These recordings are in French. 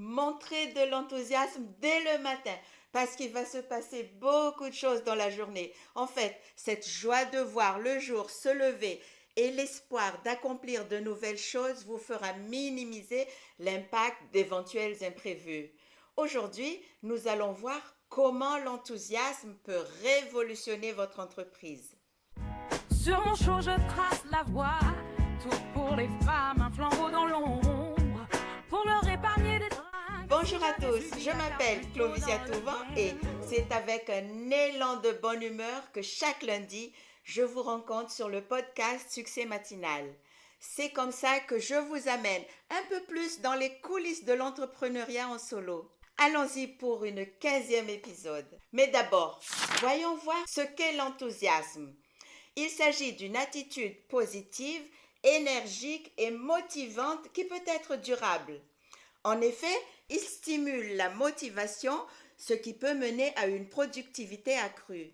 Montrez de l'enthousiasme dès le matin parce qu'il va se passer beaucoup de choses dans la journée. En fait, cette joie de voir le jour se lever et l'espoir d'accomplir de nouvelles choses vous fera minimiser l'impact d'éventuels imprévus. Aujourd'hui, nous allons voir comment l'enthousiasme peut révolutionner votre entreprise. Sur mon show, je trace la voie. Tout pour les femmes, un flambeau dans l'ombre. Pour leur épargner des drames. Bonjour à tous, je m'appelle Clovisia Touvent et c'est avec un élan de bonne humeur que chaque lundi, je vous rencontre sur le podcast Succès Matinal. C'est comme ça que je vous amène un peu plus dans les coulisses de l'entrepreneuriat en solo. Allons-y pour une 15e épisode. Mais d'abord, voyons voir ce qu'est l'enthousiasme. Il s'agit d'une attitude positive, énergique et motivante qui peut être durable. En effet, il stimule la motivation, ce qui peut mener à une productivité accrue.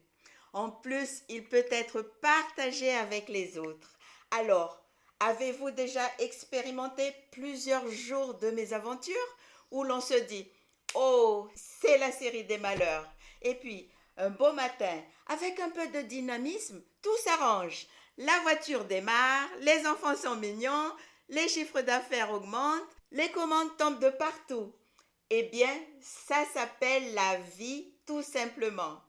En plus, il peut être partagé avec les autres. Alors, avez-vous déjà expérimenté plusieurs jours de mésaventures où l'on se dit « Oh, c'est la série des malheurs » et puis, un beau matin, avec un peu de dynamisme, tout s'arrange. La voiture démarre, les enfants sont mignons, les chiffres d'affaires augmentent, les commandes tombent de partout. Eh bien, ça s'appelle la vie, tout simplement.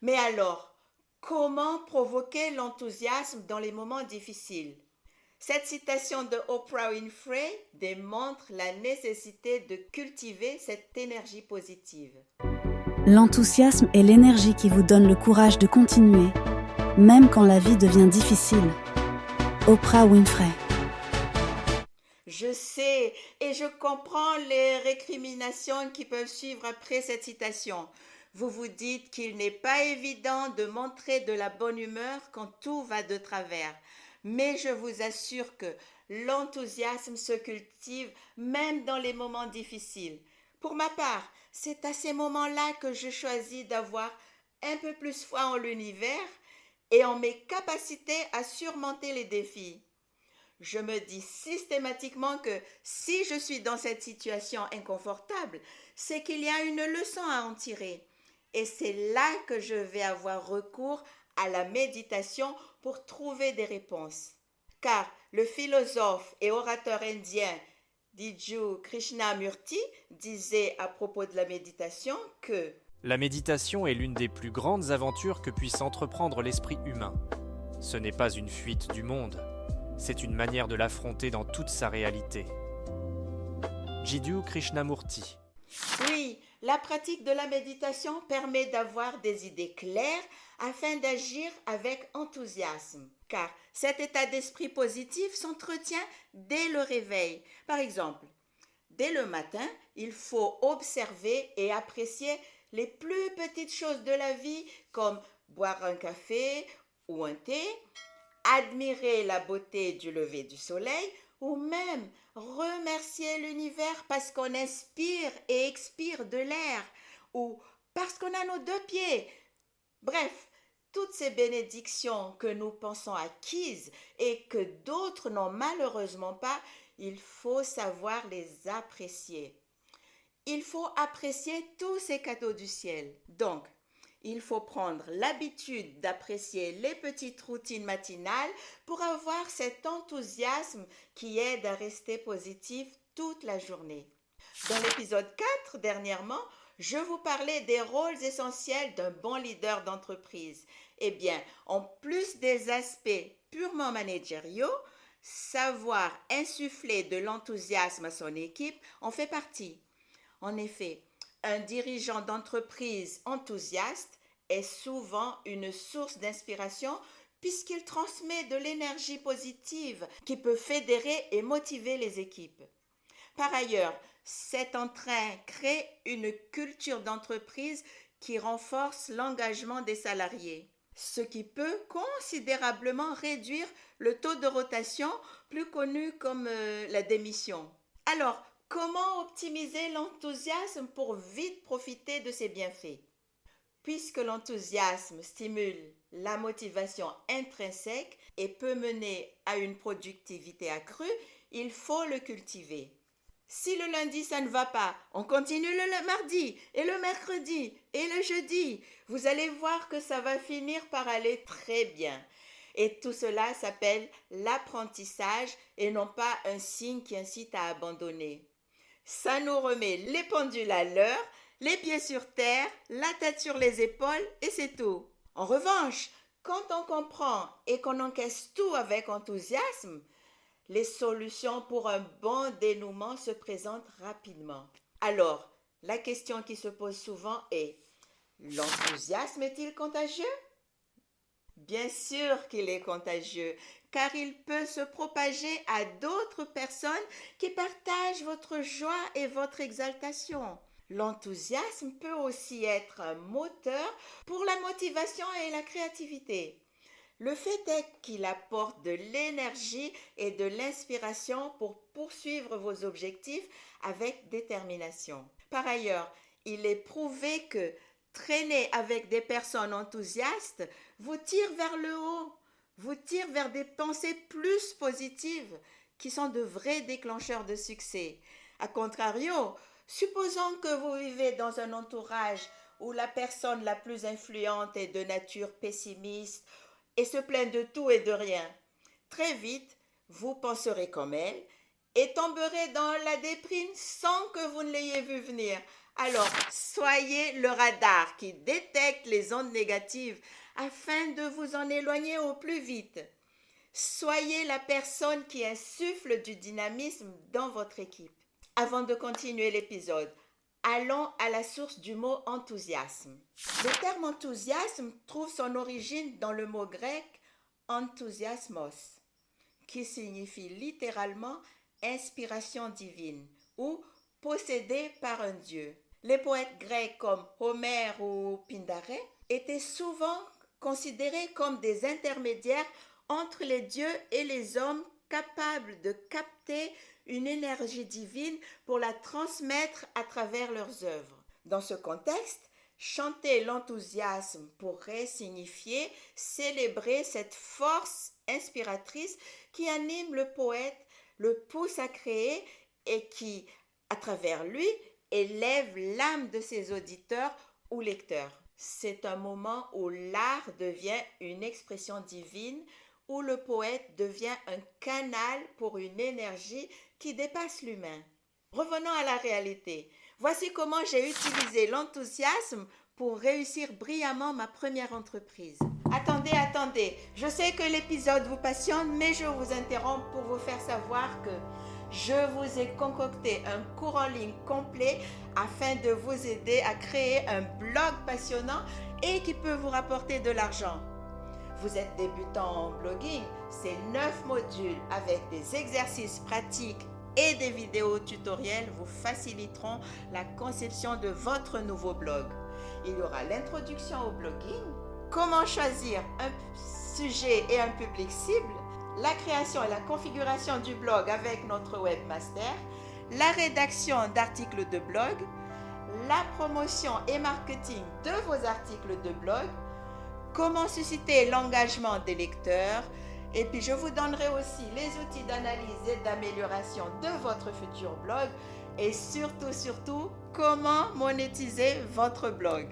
Mais alors, comment provoquer l'enthousiasme dans les moments difficiles? Cette citation de Oprah Winfrey démontre la nécessité de cultiver cette énergie positive. L'enthousiasme est l'énergie qui vous donne le courage de continuer, même quand la vie devient difficile. Oprah Winfrey. Je sais et je comprends les récriminations qui peuvent suivre après cette citation. Vous vous dites qu'il n'est pas évident de montrer de la bonne humeur quand tout va de travers. Mais je vous assure que l'enthousiasme se cultive même dans les moments difficiles. Pour ma part, c'est à ces moments-là que je choisis d'avoir un peu plus foi en l'univers et en mes capacités à surmonter les défis. Je me dis systématiquement que si je suis dans cette situation inconfortable, c'est qu'il y a une leçon à en tirer. Et c'est là que je vais avoir recours à la méditation pour trouver des réponses. Car le philosophe et orateur indien Diju Krishnamurti disait à propos de la méditation que La méditation est l'une des plus grandes aventures que puisse entreprendre l'esprit humain. Ce n'est pas une fuite du monde, c'est une manière de l'affronter dans toute sa réalité. Jiddu Krishnamurti. oui, la pratique de la méditation permet d'avoir des idées claires afin d'agir avec enthousiasme. Car cet état d'esprit positif s'entretient dès le réveil. Par exemple, dès le matin, il faut observer et apprécier les plus petites choses de la vie comme boire un café ou un thé, admirer la beauté du lever du soleil ou même remercier l'univers parce qu'on inspire et expire de l'air ou parce qu'on a nos deux pieds. Bref, toutes ces bénédictions que nous pensons acquises et que d'autres n'ont malheureusement pas, il faut savoir les apprécier. Il faut apprécier tous ces cadeaux du ciel. Donc, il faut prendre l'habitude d'apprécier les petites routines matinales pour avoir cet enthousiasme qui aide à rester positif toute la journée. Dans l'épisode 4, dernièrement, je vous parlais des rôles essentiels d'un bon leader d'entreprise. Eh bien, en plus des aspects purement managériaux, savoir insuffler de l'enthousiasme à son équipe en fait partie. En effet, un dirigeant d'entreprise enthousiaste est souvent une source d'inspiration puisqu'il transmet de l'énergie positive qui peut fédérer et motiver les équipes. Par ailleurs, cet entrain crée une culture d'entreprise qui renforce l'engagement des salariés, ce qui peut considérablement réduire le taux de rotation, plus connu comme la démission. Alors, comment optimiser l'enthousiasme pour vite profiter de ses bienfaits? Puisque l'enthousiasme stimule la motivation intrinsèque et peut mener à une productivité accrue, il faut le cultiver. Si le lundi, ça ne va pas, on continue le mardi et le mercredi et le jeudi. Vous allez voir que ça va finir par aller très bien. Et tout cela s'appelle l'apprentissage et non pas un signe qui incite à abandonner. Ça nous remet les pendules à l'heure, les pieds sur terre, la tête sur les épaules et c'est tout. En revanche, quand on comprend et qu'on encaisse tout avec enthousiasme, les solutions pour un bon dénouement se présentent rapidement. Alors, la question qui se pose souvent est: l'enthousiasme est-il contagieux? Bien sûr qu'il est contagieux, car il peut se propager à d'autres personnes qui partagent votre joie et votre exaltation. L'enthousiasme peut aussi être un moteur pour la motivation et la créativité. Le fait est qu'il apporte de l'énergie et de l'inspiration pour poursuivre vos objectifs avec détermination. Par ailleurs, il est prouvé que traîner avec des personnes enthousiastes vous tire vers le haut, vous tire vers des pensées plus positives qui sont de vrais déclencheurs de succès. A contrario, supposons que vous vivez dans un entourage où la personne la plus influente est de nature pessimiste et se plaint de tout et de rien. Très vite, vous penserez comme elle et tomberez dans la déprime sans que vous ne l'ayez vu venir. Alors, soyez le radar qui détecte les ondes négatives afin de vous en éloigner au plus vite. Soyez la personne qui insuffle du dynamisme dans votre équipe. Avant de continuer l'épisode, allons à la source du mot enthousiasme. Le terme enthousiasme trouve son origine dans le mot grec enthousiasmos, qui signifie littéralement inspiration divine ou possédé par un dieu. Les poètes grecs comme Homère ou Pindarès étaient souvent considérés comme des intermédiaires entre les dieux et les hommes capables de capter une énergie divine pour la transmettre à travers leurs œuvres. Dans ce contexte, chanter l'enthousiasme pourrait signifier célébrer cette force inspiratrice qui anime le poète, le pousse à créer et qui, à travers lui, élève l'âme de ses auditeurs ou lecteurs. C'est un moment où l'art devient une expression divine, où le poète devient un canal pour une énergie qui dépasse l'humain. Revenons à la réalité. Voici comment j'ai utilisé l'enthousiasme pour réussir brillamment ma première entreprise. Attendez, je sais que l'épisode vous passionne, mais je vous interromps pour vous faire savoir que je vous ai concocté un cours en ligne complet afin de vous aider à créer un blog passionnant et qui peut vous rapporter de l'argent. Vous êtes débutant en blogging, ces 9 modules avec des exercices pratiques et des vidéos tutoriels vous faciliteront la conception de votre nouveau blog. Il y aura l'introduction au blogging, comment choisir un sujet et un public cible, la création et la configuration du blog avec notre webmaster, la rédaction d'articles de blog, la promotion et marketing de vos articles de blog, comment susciter l'engagement des lecteurs, et puis je vous donnerai aussi les outils d'analyse et d'amélioration de votre futur blog et surtout, comment monétiser votre blog.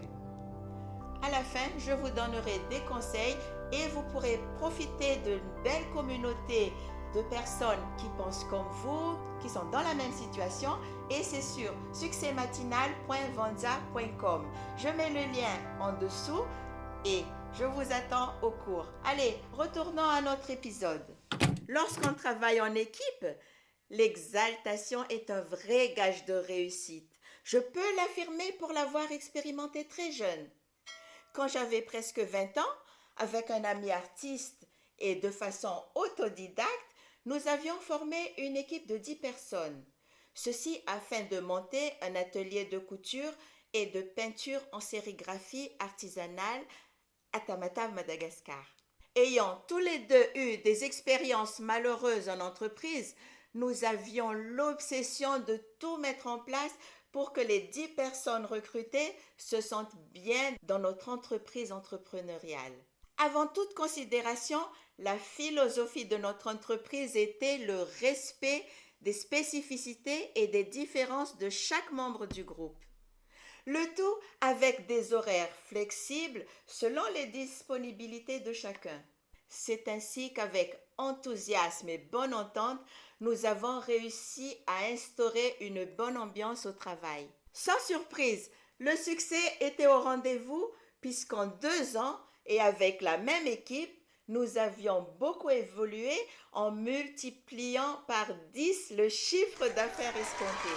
À la fin, je vous donnerai des conseils et vous pourrez profiter d'une belle communauté de personnes qui pensent comme vous, qui sont dans la même situation, et c'est sur succèsmatinal.vanza.com. Je mets le lien en dessous et je vous attends au cours. Allez, retournons à notre épisode. Lorsqu'on travaille en équipe, l'exaltation est un vrai gage de réussite. Je peux l'affirmer pour l'avoir expérimenté très jeune. Quand j'avais presque 20 ans, avec un ami artiste et de façon autodidacte, nous avions formé une équipe de 10 personnes. Ceci afin de monter un atelier de couture et de peinture en sérigraphie artisanale à Tamatave, Madagascar. Ayant tous les deux eu des expériences malheureuses en entreprise, nous avions l'obsession de tout mettre en place pour que les 10 personnes recrutées se sentent bien dans notre entreprise entrepreneuriale. Avant toute considération, la philosophie de notre entreprise était le respect des spécificités et des différences de chaque membre du groupe. Le tout avec des horaires flexibles selon les disponibilités de chacun. C'est ainsi qu'avec enthousiasme et bonne entente, nous avons réussi à instaurer une bonne ambiance au travail. Sans surprise, le succès était au rendez-vous puisqu'en 2 ans et avec la même équipe, nous avions beaucoup évolué en multipliant par 10 le chiffre d'affaires escompté.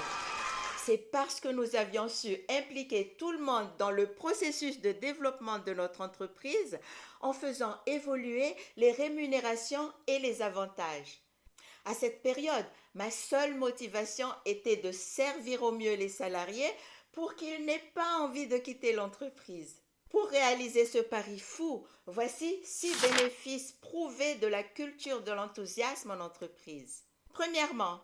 C'est parce que nous avions su impliquer tout le monde dans le processus de développement de notre entreprise en faisant évoluer les rémunérations et les avantages. À cette période, ma seule motivation était de servir au mieux les salariés pour qu'ils n'aient pas envie de quitter l'entreprise. Pour réaliser ce pari fou, voici 6 bénéfices prouvés de la culture de l'enthousiasme en entreprise. Premièrement,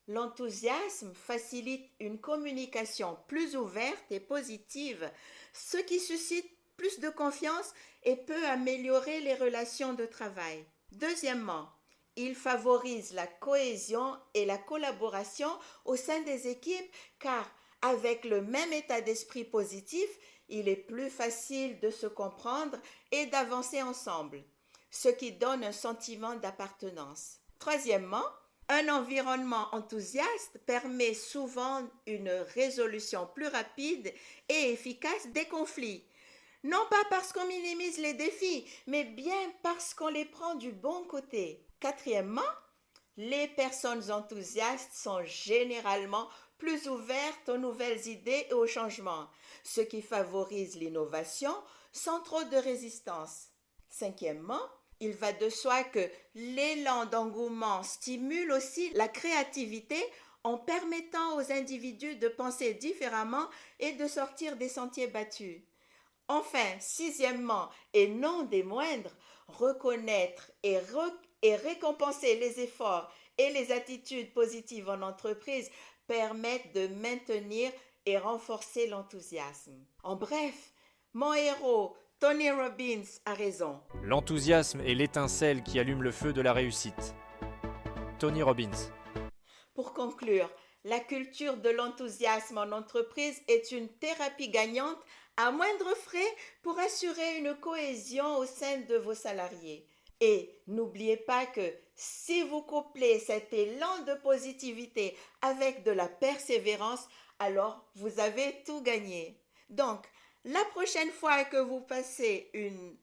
l'enthousiasme facilite une communication plus ouverte et positive, ce qui suscite plus de confiance et peut améliorer les relations de travail. Deuxièmement, il favorise la cohésion et la collaboration au sein des équipes car avec le même état d'esprit positif, il est plus facile de se comprendre et d'avancer ensemble, ce qui donne un sentiment d'appartenance. Troisièmement, un environnement enthousiaste permet souvent une résolution plus rapide et efficace des conflits. Non pas parce qu'on minimise les défis, mais bien parce qu'on les prend du bon côté. Quatrièmement, les personnes enthousiastes sont généralement plus ouvertes aux nouvelles idées et aux changements, ce qui favorise l'innovation sans trop de résistance. Cinquièmement, il va de soi que l'élan d'engouement stimule aussi la créativité en permettant aux individus de penser différemment et de sortir des sentiers battus. Enfin, sixièmement, et non des moindres, reconnaître et récompenser les efforts et les attitudes positives en entreprise permettent de maintenir et renforcer l'enthousiasme. En bref, mon héros, Tony Robbins, a raison. L'enthousiasme est l'étincelle qui allume le feu de la réussite. Tony Robbins. Pour conclure, la culture de l'enthousiasme en entreprise est une thérapie gagnante à moindre frais pour assurer une cohésion au sein de vos salariés. Et n'oubliez pas que si vous couplez cet élan de positivité avec de la persévérance, alors vous avez tout gagné. Donc, la prochaine fois que vous passez une,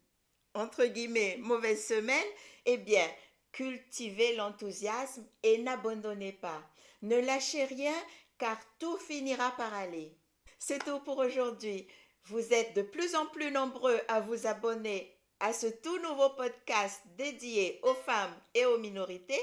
entre guillemets, mauvaise semaine, eh bien, cultivez l'enthousiasme et n'abandonnez pas. Ne lâchez rien car tout finira par aller. C'est tout pour aujourd'hui. Vous êtes de plus en plus nombreux à vous abonner à ce tout nouveau podcast dédié aux femmes et aux minorités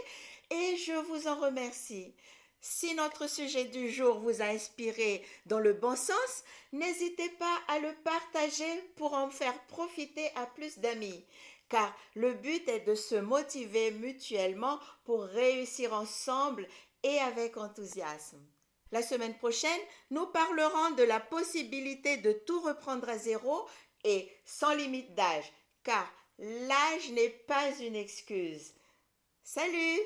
et je vous en remercie. Si notre sujet du jour vous a inspiré dans le bon sens, n'hésitez pas à le partager pour en faire profiter à plus d'amis, car le but est de se motiver mutuellement pour réussir ensemble et avec enthousiasme. La semaine prochaine, nous parlerons de la possibilité de tout reprendre à zéro et sans limite d'âge, car l'âge n'est pas une excuse. Salut!